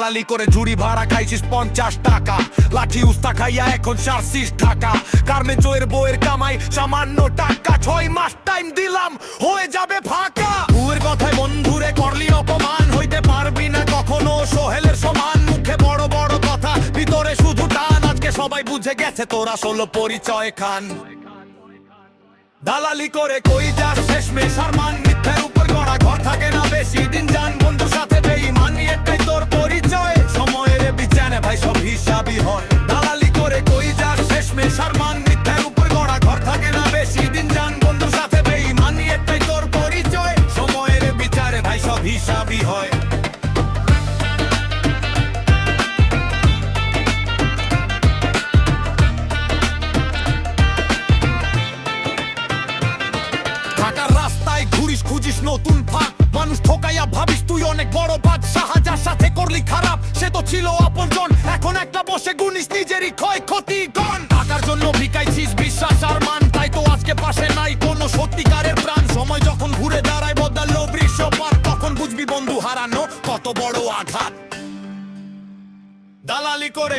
দালালি করে জুড়ি ভাড়া খাইছিস 50 টাকা, লাঠি উস্তা খাইয়া এখন সারছিস ঢাকা। গার্মেন্টস এর বইয়ের কামাই সামান্য টাকা, 6 মাস টাইম দিলাম হয়ে যাবে ফাঁকা। বুয়ের কথায় বন্ধুরে করলি অপমান, হইতে পারবি না কখনো সোহেলের সমান। মুখে বড় বড় কথা, ভিতরে শুধু টান। আজকে সবাই বুঝে গেছে তোরা ষোলো পরিচয় খান। দালালি করে কই যাস শেষমেশ আরমান, মিথ্যার উপর গড়া ঘর থাকে না বেশি দিন। জান বন্ধুর সাথে বেঈমান, এটাই তোর পরিচয়। সময়ের বিচারে ভাই সব হিসাবই হয়। দালালি করে কই যাস শেষমেশ আরমান, মিথ্যার উপর গড়া ঘর থাকে না বেশি দিন। জান বন্ধুর সাথে বেঈমান, এটাই তোর পরিচয়। সময়ের বিচারে ভাই সব হিসাবই হয়। ঢাকার রাস্তায় ঘুরিস খুঁজিস নতুন ফাঁক, মানুষ ঠকাইয়া ভাবিস তুই অনেক বড় বাদশাহ। যার সাথে করলি খারাপ সে তো ছিল আপনজন, এখন একটা বসে গুনিস নিজেরই ক্ষয়ক্ষতি গণ। টাকার জন্য ভিকাইছিস বিশ্বাস আর মান, তাই তো আজকে পাশে নাই কোনো সত্যিকারের প্রাণ। সময় যখন ঘুরে দাঁড়ায় বদলালো বৃষপাত, তখন বুঝবি বন্ধু হারানো কত বড় আঘাত। দালালি করে